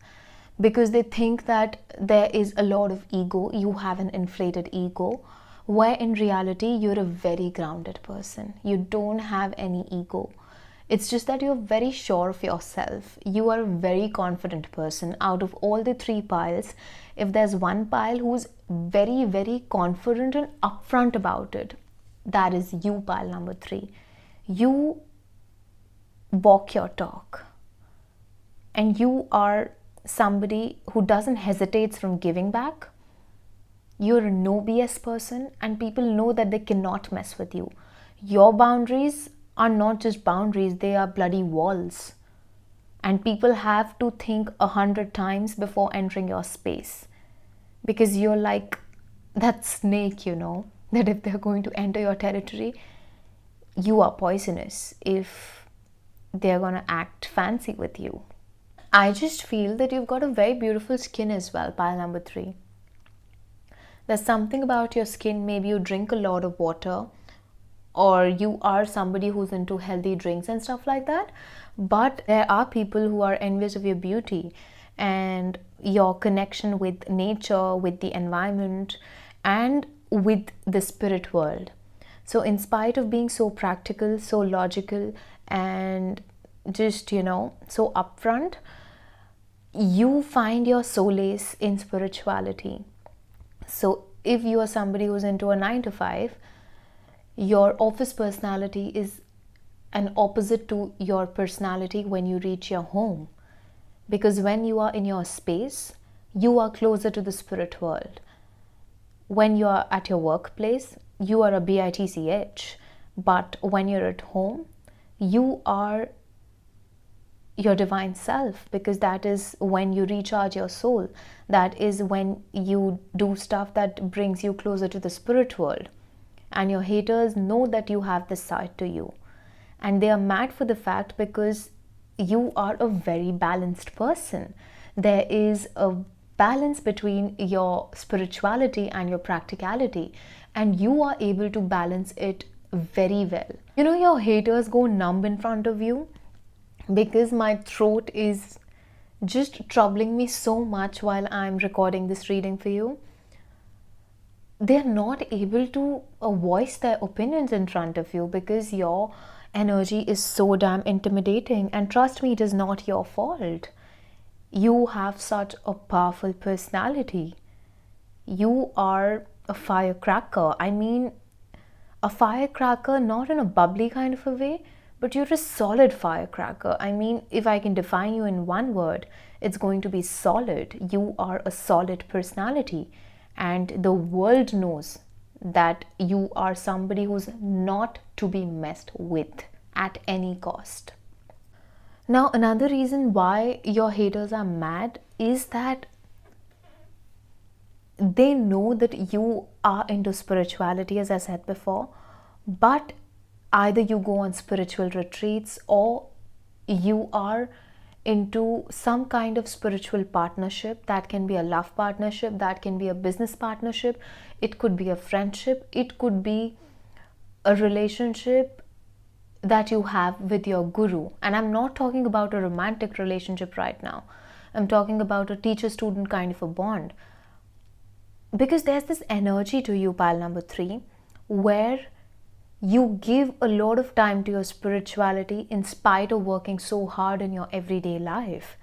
because they think that there is a lot of ego, you have an inflated ego, where in reality you're a very grounded person. You don't have any ego. It's just that you're very sure of yourself. You are a very confident person. Out of all the 3 piles, if there's one pile who's very, very confident and upfront about it, that is you, pile number 3. You walk your talk, and you are somebody who doesn't hesitate from giving back. You're a no BS person, and people know that they cannot mess with you. Your boundaries are not just boundaries, they are bloody walls. And people have to think 100 times before entering your space, because you're like that snake, that if they're going to enter your territory, you are poisonous if they're going to act fancy with you. I just feel that you've got a very beautiful skin as well, pile number 3. There's something about your skin. Maybe you drink a lot of water, or you are somebody who's into healthy drinks and stuff like that. But there are people who are envious of your beauty and your connection with nature, with the environment, and with the spirit world. So in spite of being so practical, so logical, and just, so upfront, you find your solace in spirituality. So if you are somebody who's into a 9 to 5, your office personality is an opposite to your personality when you reach your home. Because when you are in your space, you are closer to the spirit world. When you are at your workplace, you are a bitch. But when you're at home, you are your divine self, because that is when you recharge your soul. That is when you do stuff that brings you closer to the spirit world. And your haters know that you have this side to you, and they are mad for the fact because you are a very balanced person. There is a balance between your spirituality and your practicality, and you are able to balance it very well. You know, your haters go numb in front of you because my throat is just troubling me so much while I'm recording this reading for you. They're not able to voice their opinions in front of you because your energy is so damn intimidating. And trust me, it is not your fault. You have such a powerful personality. You are a firecracker. I mean, a firecracker not in a bubbly kind of a way, but you're a solid firecracker. I mean, if I can define you in one word, it's going to be solid. You are a solid personality, and the world knows that you are somebody who's not to be messed with at any cost. Now, another reason why your haters are mad is that they know that you are into spirituality, as I said before, but either you go on spiritual retreats or you are into some kind of spiritual partnership. That can be a love partnership, that can be a business partnership, it could be a friendship, it could be a relationship that you have with your guru. And I'm not talking about a romantic relationship right now. I'm talking about a teacher-student kind of a bond. Because there's this energy to you, pile number 3, where you give a lot of time to your spirituality in spite of working so hard in your everyday life.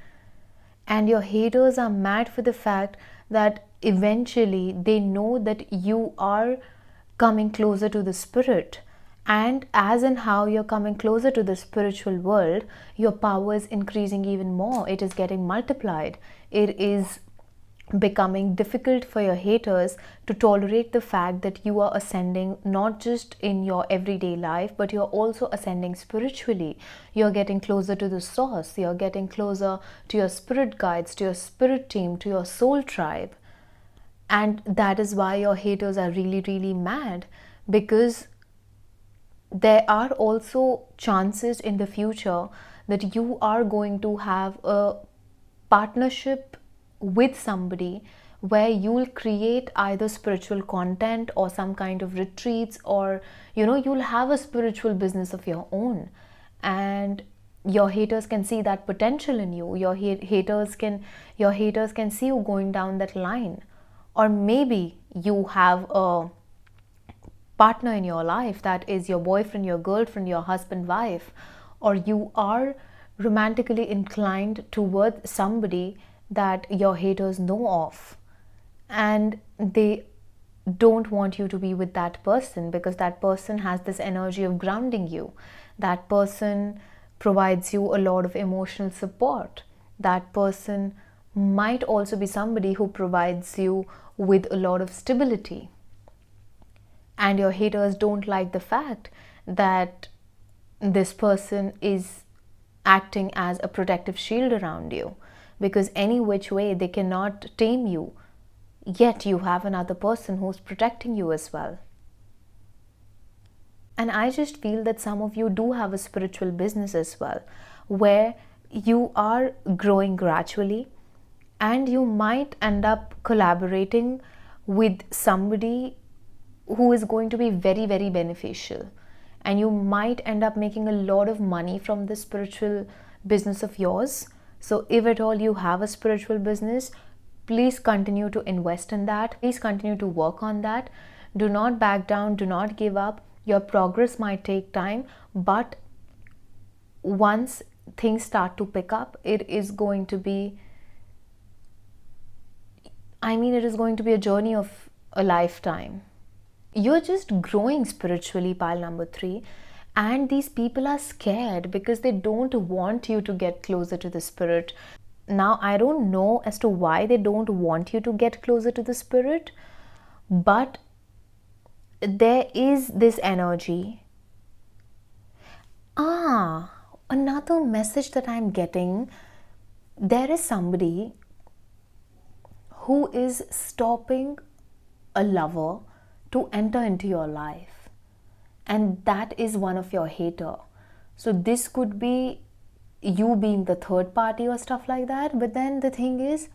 And your haters are mad for the fact that eventually they know that you are coming closer to the spirit. And as in how you're coming closer to the spiritual world, your power is increasing even more. It is getting multiplied. It is becoming difficult for your haters to tolerate the fact that you are ascending not just in your everyday life, but you're also ascending spiritually. You're getting closer to the source. You're getting closer to your spirit guides, to your spirit team, to your soul tribe. And that is why your haters are really, really mad, because there are also chances in the future that you are going to have a partnership with somebody where you'll create either spiritual content or some kind of retreats, or you'll have a spiritual business of your own, and your haters can see that potential in you. Your haters can see you going down that line. Or maybe you have a partner in your life that is your boyfriend, your girlfriend, your husband, wife, or you are romantically inclined towards somebody that your haters know of, and they don't want you to be with that person because that person has this energy of grounding you. That person provides you a lot of emotional support. That person might also be somebody who provides you with a lot of stability. And your haters don't like the fact that this person is acting as a protective shield around you, because any which way they cannot tame you, yet you have another person who's protecting you as well. And I just feel that some of you do have a spiritual business as well, where you are growing gradually, and you might end up collaborating with somebody who is going to be very, very beneficial. And you might end up making a lot of money from this spiritual business of yours. So if at all you have a spiritual business, please continue to invest in that. Please continue to work on that. Do not back down. Do not give up. Your progress might take time, but once things start to pick up, it is going to be a journey of a lifetime. You're just growing spiritually, pile number 3. And these people are scared because they don't want you to get closer to the spirit. Now, I don't know as to why they don't want you to get closer to the spirit, but there is this energy. Another message that I'm getting, there is somebody who is stopping a lover to enter into your life, and that is one of your hater. So this could be you being the third party or stuff like that. But then the thing is,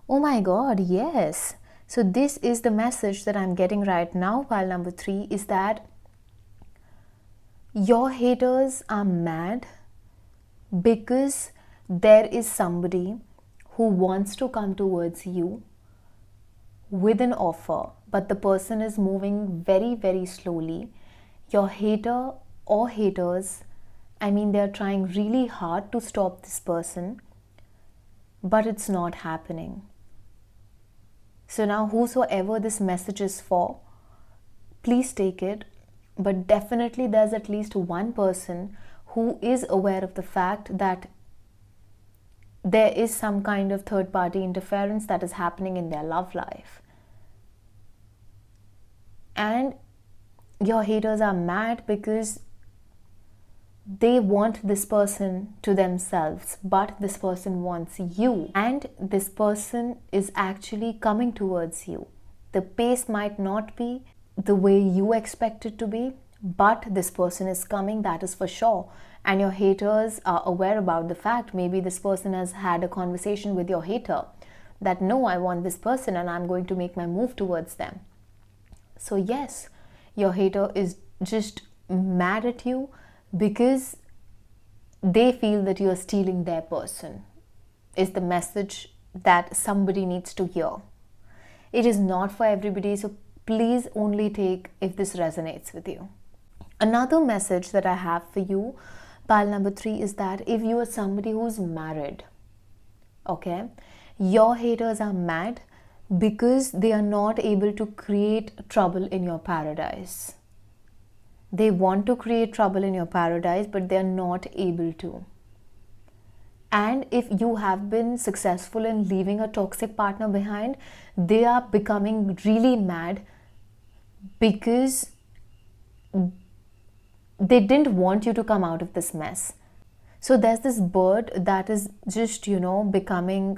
Oh my god, yes. So this is the message that I'm getting right now, pile number 3, is that your haters are mad because there is somebody who wants to come towards you with an offer, but the person is moving very, very slowly. Your hater or haters, I mean, they're trying really hard to stop this person, but it's not happening. So now, whosoever this message is for, please take it. But definitely there's at least one person who is aware of the fact that there is some kind of third party interference that is happening in their love life. And your haters are mad because they want this person to themselves, but this person wants you, and this person is actually coming towards you. The pace might not be the way you expect it to be, but this person is coming, that is for sure. And your haters are aware about the fact. Maybe this person has had a conversation with your hater that no, I want this person and I'm going to make my move towards them. So yes, your hater is just mad at you because they feel that you are stealing their person, is the message that somebody needs to hear. It is not for everybody, so please only take if this resonates with you. Another message that I have for you, pile number 3, is that if you are somebody who's married, okay, your haters are mad because they are not able to create trouble in your paradise. They want to create trouble in your paradise, but they are not able to. And if you have been successful in leaving a toxic partner behind, they are becoming really mad because they didn't want you to come out of this mess. So there's this bird that is just, becoming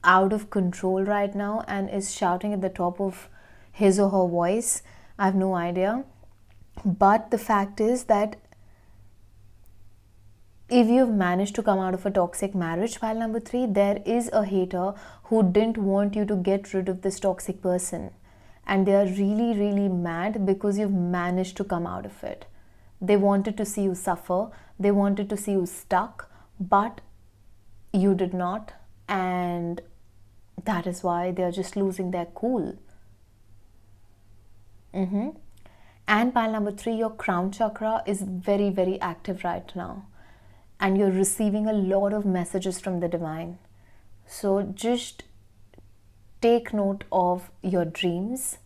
out of control right now and is shouting at the top of his or her voice. I have no idea. But the fact is that if you've managed to come out of a toxic marriage, pile number 3, there is a hater who didn't want you to get rid of this toxic person. And they are really, really mad because you've managed to come out of it. They wanted to see you suffer. They wanted to see you stuck, but you did not. And that is why they are just losing their cool. And pile number 3, your crown chakra is very, very active right now. And you're receiving a lot of messages from the divine. So just take note of your dreams.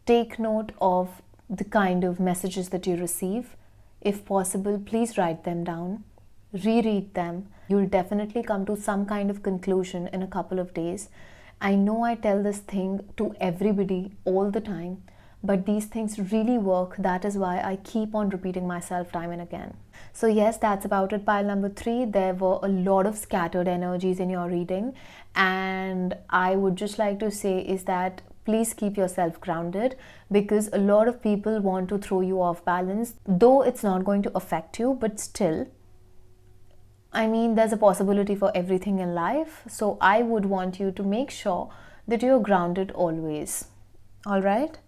Take note of the kind of messages that you receive. If possible, please write them down. Reread them. You'll definitely come to some kind of conclusion in a couple of days. I know I tell this thing to everybody all the time, but these things really work. That is why I keep on repeating myself time and again. So yes, that's about it, pile number 3. There were a lot of scattered energies in your reading, and I would just like to say is that please keep yourself grounded, because a lot of people want to throw you off balance, though it's not going to affect you, but still, I mean, there's a possibility for everything in life. So I would want you to make sure that you're grounded always. All right?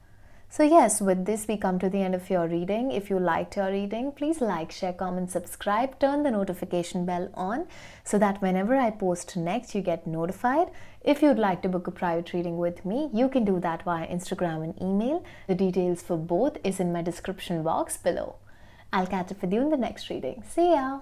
So yes, with this we come to the end of your reading. If you liked your reading, please like, share, comment, subscribe, turn the notification bell on so that whenever I post next, you get notified. If you'd like to book a private reading with me, you can do that via Instagram and email. The details for both is in my description box below. I'll catch up with you in the next reading. See ya!